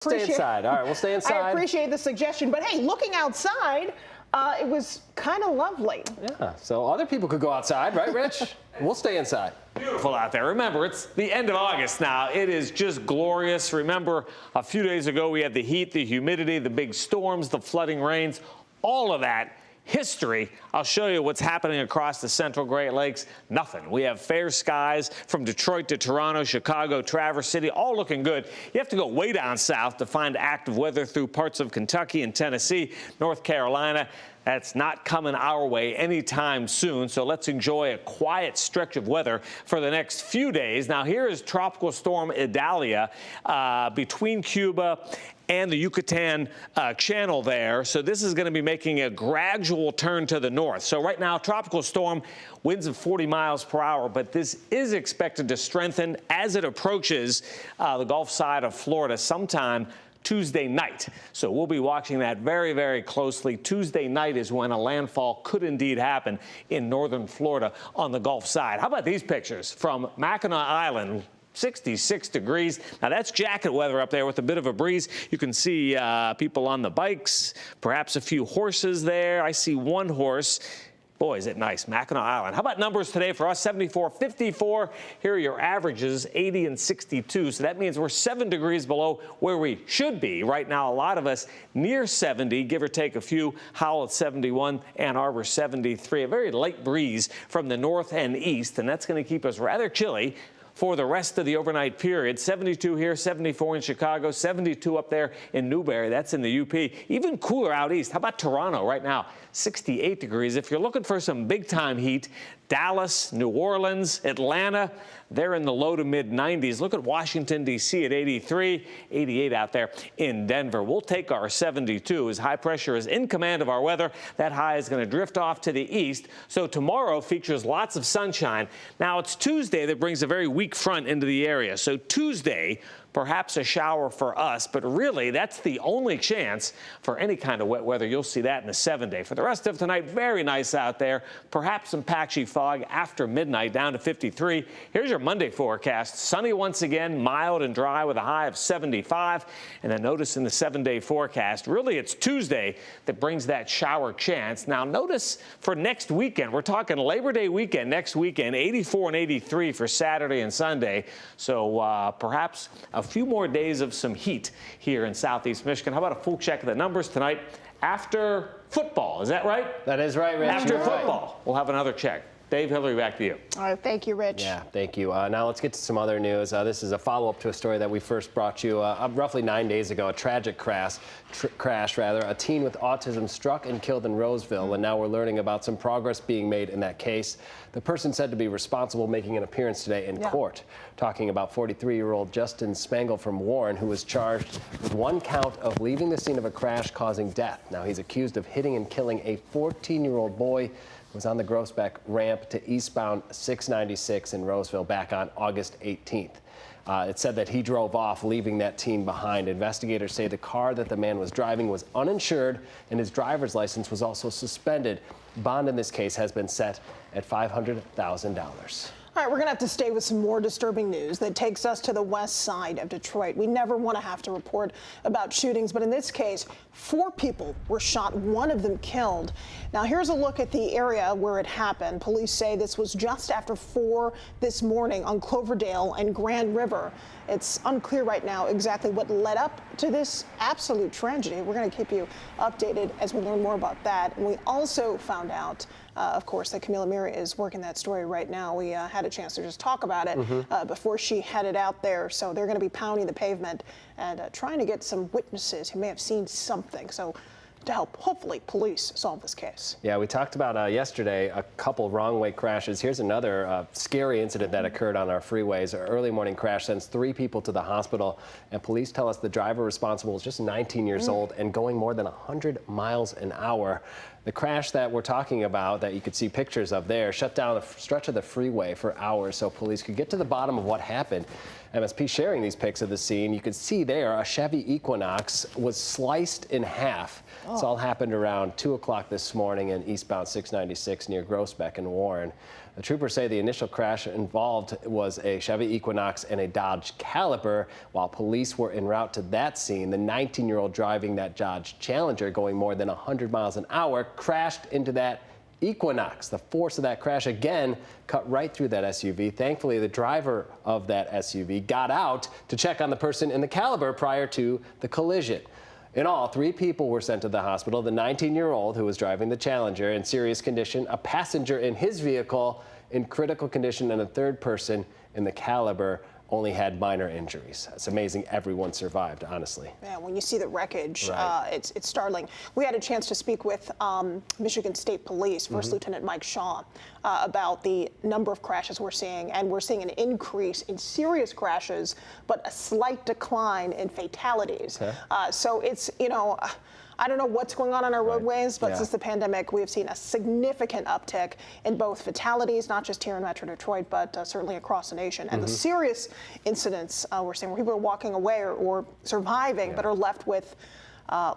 Stay inside. All right, we'll stay inside. I appreciate the suggestion, but hey, looking outside, it was kind of lovely. Yeah, so other people could go outside, right, Rich? We'll stay inside. Beautiful out there. Remember, it's the end of August now. It is just glorious. Remember, a few days ago, we had the heat, the humidity, the big storms, the flooding rains, all of that. History. I'll show you what's happening across the central Great Lakes. Nothing. We have fair skies from Detroit to Toronto, Chicago, Traverse City, all looking good. You have to go way down south to find active weather through parts of Kentucky and Tennessee, North Carolina. That's not coming our way anytime soon, so let's enjoy a quiet stretch of weather for the next few days. Now, here is Tropical Storm Idalia between Cuba and the Yucatan Channel there. So this is going to be making a gradual turn to the north. So right now, tropical storm, winds of 40 miles per hour, but this is expected to strengthen as it approaches the Gulf side of Florida sometime Tuesday night. So we'll be watching that very, very closely. Tuesday night is when a landfall could indeed happen in northern Florida on the Gulf side. How about these pictures from Mackinac Island? 66 degrees. Now, that's jacket weather up there with a bit of a breeze. You can see people on the bikes, perhaps a few horses there. I see one horse. Boy, is it nice, Mackinac Island. How about numbers today for us? 74, 54. Here are your averages, 80 and 62. So that means we're 7 degrees below where we should be. Right now, a lot of us near 70, give or take a few. Howell at 71, Ann Arbor 73. A very light breeze from the north and east, and that's going to keep us rather chilly for the rest of the overnight period. 72 here, 74 in Chicago, 72 up there in Newberry. That's in the UP. Even cooler out east. How about Toronto right now? 68 degrees. If you're looking for some big-time heat, Dallas, New Orleans, Atlanta, they're in the low to mid-90s. Look at Washington, D.C. at 83, 88 out there in Denver. We'll take our 72 as high pressure is in command of our weather. That high is going to drift off to the east. So tomorrow features lots of sunshine. Now, it's Tuesday that brings a very weak front into the area. So Tuesday, perhaps a shower for us, but really that's the only chance for any kind of wet weather. You'll see that in the 7-day. For the rest of tonight, very nice out there. Perhaps some patchy fog after midnight down to 53. Here's your Monday forecast. Sunny once again, mild and dry with a high of 75. And then notice in the 7-day forecast, really it's Tuesday that brings that shower chance. Now notice for next weekend, we're talking Labor Day weekend next weekend, 84 and 83 for Saturday and Sunday. So perhaps a few more days of some heat here in southeast Michigan. How about a full check of the numbers tonight after football? Is that right? That is right, Rich. After football, we'll have another check. Dave, Hilary, back to you. All right, thank you, Rich. Yeah, thank you. Now let's get to some other news. This is a follow-up to a story that we first brought you roughly 9 days ago. A tragic crash. A teen with autism struck and killed in Roseville, and now we're learning about some progress being made in that case. The person said to be responsible making an appearance today in court, talking about 43-year-old Justin Spangle from Warren, who was charged with 1 count of leaving the scene of a crash causing death. Now he's accused of hitting and killing a 14-year-old boy was on the Groesbeck ramp to eastbound 696 in Roseville back on August 18th. It said that he drove off, leaving that teen behind. Investigators say the car that the man was driving was uninsured and his driver's license was also suspended. Bond in this case has been set at $500,000. All right, we're going to have to stay with some more disturbing news that takes us to the west side of Detroit. We never want to have to report about shootings, but in this case, 4 people were shot, 1 of them killed. Now, here's a look at the area where it happened. Police say this was just after 4 this morning on Cloverdale and Grand River. It's unclear right now exactly what led up to this absolute tragedy. We're going to keep you updated as we learn more about that. And we also found out, of course, that Camila Mira is working that story right now. We had a chance to just talk about it before she headed out there. So they're going to be pounding the pavement and trying to get some witnesses who may have seen something. So to help, hopefully, police solve this case. Yeah, we talked about yesterday a couple wrong-way crashes. Here's another scary incident that occurred on our freeways. An early morning crash sends 3 people to the hospital, and police tell us the driver responsible is just 19 years old and going more than 100 miles an hour. The crash that we're talking about, that you could see pictures of there, shut down a stretch of the freeway for hours so police could get to the bottom of what happened. MSP sharing these pics of the scene. You could see there a Chevy Equinox was sliced in half. This all happened around 2 o'clock this morning in eastbound 696 near Groesbeck and Warren. The troopers say the initial crash involved was a Chevy Equinox and a Dodge Caliber. While police were en route to that scene, the 19-year-old driving that Dodge Challenger going more than 100 miles an hour crashed into that Equinox. The force of that crash again cut right through that SUV. Thankfully, the driver of that SUV got out to check on the person in the Caliber prior to the collision. In all, 3 people were sent to the hospital. The 19-year-old who was driving the Challenger in serious condition, a passenger in his vehicle in critical condition, and a 3rd person in the Caliber only had minor injuries. It's amazing everyone survived, honestly. Yeah, when you see the wreckage, Right. it's startling. We had a chance to speak with Michigan State Police, First Lieutenant Mike Shaw, about the number of crashes we're seeing, and we're seeing an increase in serious crashes, but a slight decline in fatalities. Okay. So it's, you know, I don't know what's going on our roadways, but since the pandemic, we have seen a significant uptick in both fatalities, not just here in Metro Detroit, but certainly across the nation. And the serious incidents we're seeing where people are walking away or surviving, but are left with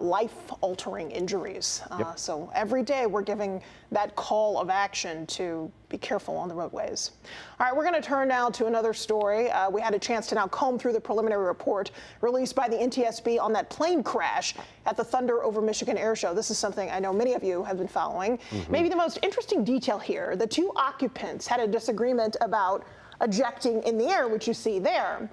life-altering injuries. So every day we're giving that call of action to be careful on the roadways. All right, we're going to turn now to another story. We had a chance to now comb through the preliminary report released by the NTSB on that plane crash at the Thunder over Michigan airshow. This is something I know many of you have been following. Maybe the most interesting detail here, the 2 occupants had a disagreement about ejecting in the air, which you see there.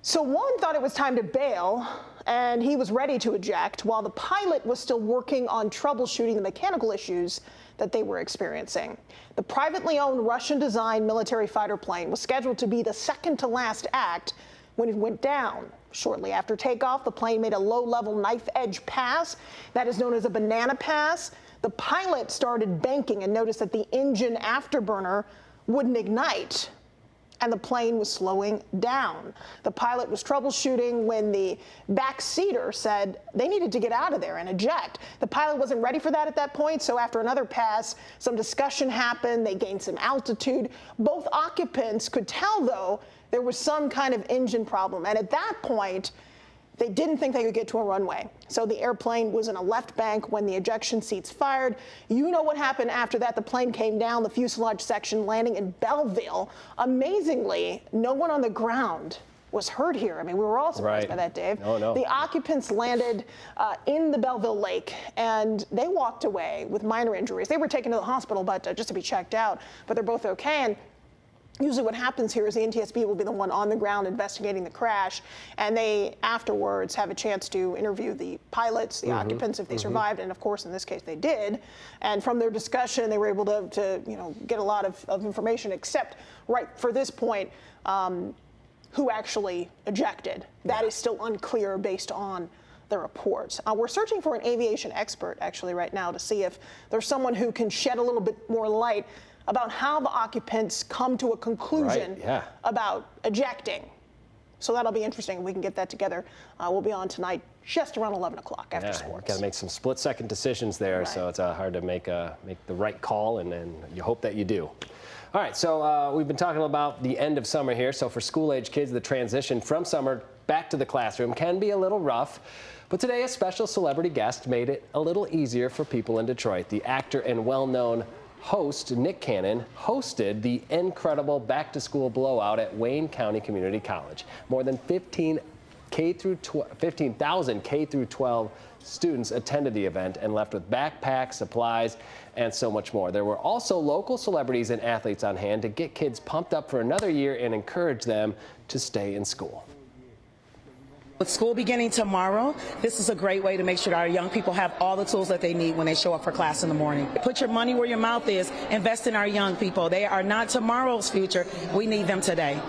So one thought it was time to bail, and he was ready to eject, while the pilot was still working on troubleshooting the mechanical issues that they were experiencing. The privately owned Russian-designed military fighter plane was scheduled to be the second to last act when it went down. Shortly after takeoff, the plane made a low-level knife-edge pass that is known as a banana pass. The pilot started banking and noticed that the engine afterburner wouldn't ignite, and the plane was slowing down. The pilot was troubleshooting when the backseater said they needed to get out of there and eject. The pilot wasn't ready for that at that point, so after another pass, some discussion happened. They gained some altitude. Both occupants could tell, though, there was some kind of engine problem, and at that point, they didn't think they could get to a runway. So the airplane was in a left bank when the ejection seats fired. You know what happened after that. The plane came down the fuselage section, landing in Belleville. Amazingly, no one on the ground was hurt here. I mean, we were all surprised by that, Dave. No. The occupants landed in the Belleville Lake, and they walked away with minor injuries. They were taken to the hospital, but just to be checked out. But they're both okay. And usually what happens here is the NTSB will be the one on the ground investigating the crash, and they afterwards have a chance to interview the pilots, the occupants, if they survived, and of course in this case they did. And from their discussion they were able to get a lot of information, except right for this point, who actually ejected. That is still unclear based on the reports. We're searching for an aviation expert actually right now to see if there's someone who can shed a little bit more light about how the occupants come to a conclusion about ejecting. So that'll be interesting. We can get that together. We'll be on tonight just around 11 o'clock after sports. Got to make some split-second decisions there, so it's hard to make the right call, and you hope that you do. All right, so we've been talking about the end of summer here. So for school-age kids, the transition from summer back to the classroom can be a little rough. But today, a special celebrity guest made it a little easier for people in Detroit. The actor and well-known host Nick Cannon hosted the incredible back-to-school blowout at Wayne County Community College. More than 15,000 K-12 students attended the event and left with backpacks, supplies, and so much more. There were also local celebrities and athletes on hand to get kids pumped up for another year and encourage them to stay in school. With school beginning tomorrow, this is a great way to make sure that our young people have all the tools that they need when they show up for class in the morning. Put your money where your mouth is. Invest in our young people. They are not tomorrow's future. We need them today.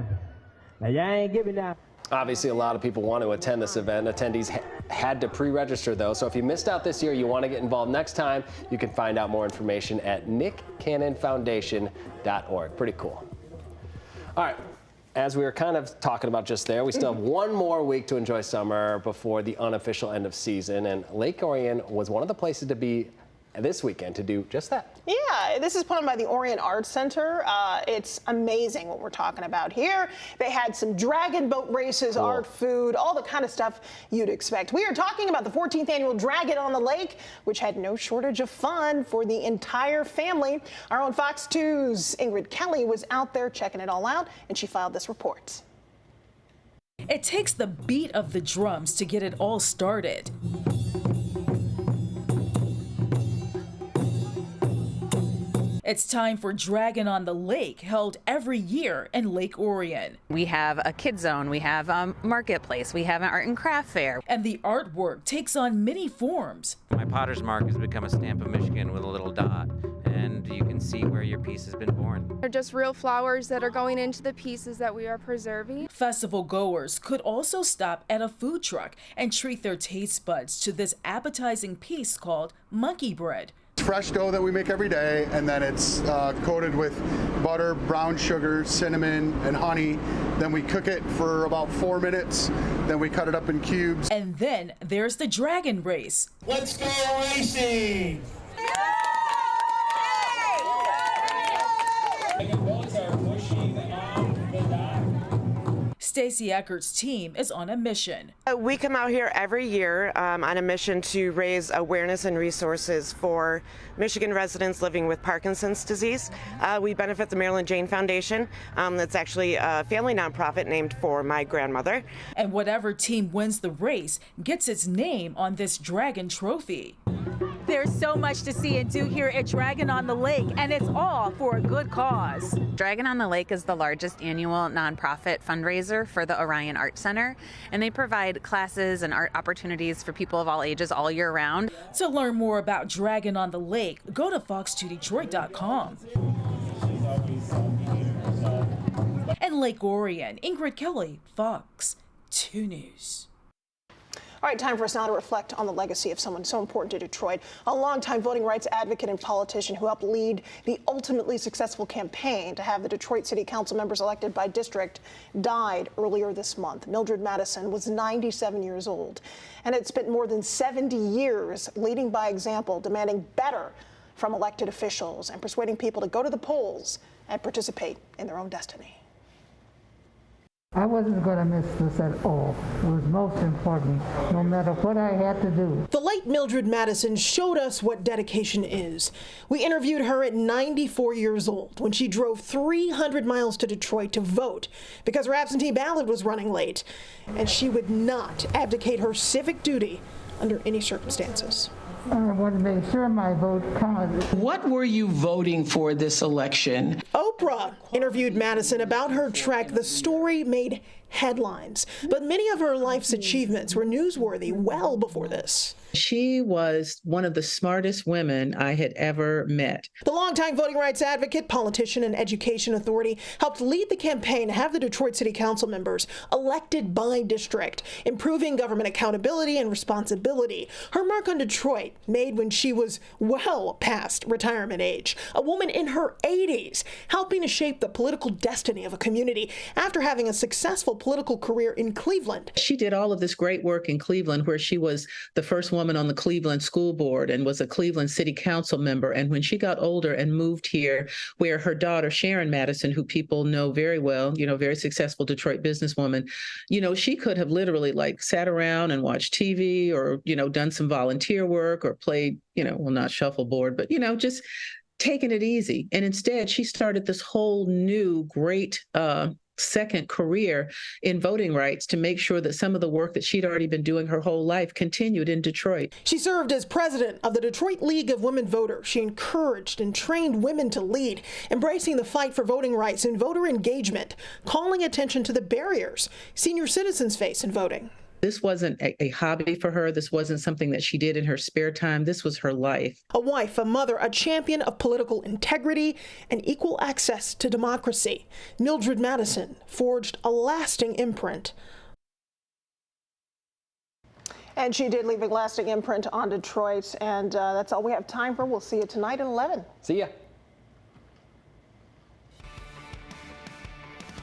Now, y'all ain't giving that. Obviously, a lot of people want to attend this event. Attendees had to pre-register, though. So if you missed out this year, you want to get involved next time, you can find out more information at nickcannonfoundation.org. Pretty cool. All right. As we were kind of talking about just there, we still have one more week to enjoy summer before the unofficial end of season, and Lake Orion was one of the places to be this weekend to do just that. Yeah, this is put on by the Orient Arts Center. It's amazing what we're talking about here. They had some dragon boat races, Cool. art, food, all the kind of stuff you'd expect. We are talking about the 14th annual Dragon on the Lake, which had no shortage of fun for the entire family. Our own Fox 2's Ingrid Kelly was out there checking it all out, and she filed this report. It takes the beat of the drums to get it all started. It's time for Dragon on the Lake, held every year in Lake Orion. We have a kid zone, we have a marketplace, we have an art and craft fair. And the artwork takes on many forms. My potter's mark has become a stamp of Michigan with a little dot, and you can see where your piece has been born. They're just real flowers that are going into the pieces that we are preserving. Festival goers could also stop at a food truck and treat their taste buds to this appetizing piece called monkey bread. It's fresh dough that we make every day, and then it's coated with butter, brown sugar, cinnamon, and honey. Then we cook it for about 4 minutes. Then we cut it up in cubes. And then there's the dragon race. Let's go racing! Stacey Eckert's team is on a mission. We come out here every year on a mission to raise awareness and resources for Michigan residents living with Parkinson's disease. We benefit the Marilyn Jane Foundation. That's actually a family nonprofit named for my grandmother. And whatever team wins the race gets its name on this dragon trophy. There's so much to see and do here at Dragon on the Lake, and it's all for a good cause. Dragon on the Lake is the largest annual nonprofit fundraiser for the Orion Art Center, and they provide classes and art opportunities for people of all ages all year round. To learn more about Dragon on the Lake, go to fox2detroit.com. And Lake Orion, Ingrid Kelly, Fox 2 News. All right, time for us now to reflect on the legacy of someone so important to Detroit, a longtime voting rights advocate and politician who helped lead the ultimately successful campaign to have the Detroit City Council members elected by district, died earlier this month. Mildred Madison was 97 years old and had spent more than 70 years leading by example, demanding better from elected officials and persuading people to go to the polls and participate in their own destiny. I wasn't going to miss this at all. It was most important, no matter what I had to do. The late Mildred Madison showed us what dedication is. We interviewed her at 94 years old when she drove 300 miles to Detroit to vote because her absentee ballot was running late. And she would not abdicate her civic duty under any circumstances. I want to make sure my vote counted. What were you voting for this election? Oprah interviewed Madison about her trek. The story made headlines, but many of her life's achievements were newsworthy well before this. She was one of the smartest women I had ever met. The longtime voting rights advocate, politician, and education authority helped lead the campaign to have the Detroit City Council members elected by district, improving government accountability and responsibility. Her mark on Detroit made when she was well past retirement age, a woman in her 80s, helping to shape the political destiny of a community after having a successful political career in Cleveland. She did all of this great work in Cleveland, where she was the first woman on the Cleveland School Board and was a Cleveland City Council member. And when she got older and moved here, where her daughter, Sharon Madison, who people know very well, very successful Detroit businesswoman, she could have literally sat around and watched TV or, done some volunteer work or played, not shuffleboard, but, just taking it easy. And instead, she started this whole new great second career in voting rights to make sure that some of the work that she'd already been doing her whole life continued in Detroit. She served as president of the Detroit League of Women Voters. She encouraged and trained women to lead, embracing the fight for voting rights and voter engagement, calling attention to the barriers senior citizens face in voting. This wasn't a hobby for her. This wasn't something that she did in her spare time. This was her life. A wife, a mother, a champion of political integrity and equal access to democracy. Mildred Madison forged a lasting imprint. And she did leave a lasting imprint on Detroit. And that's all we have time for. We'll see you tonight at 11. See ya.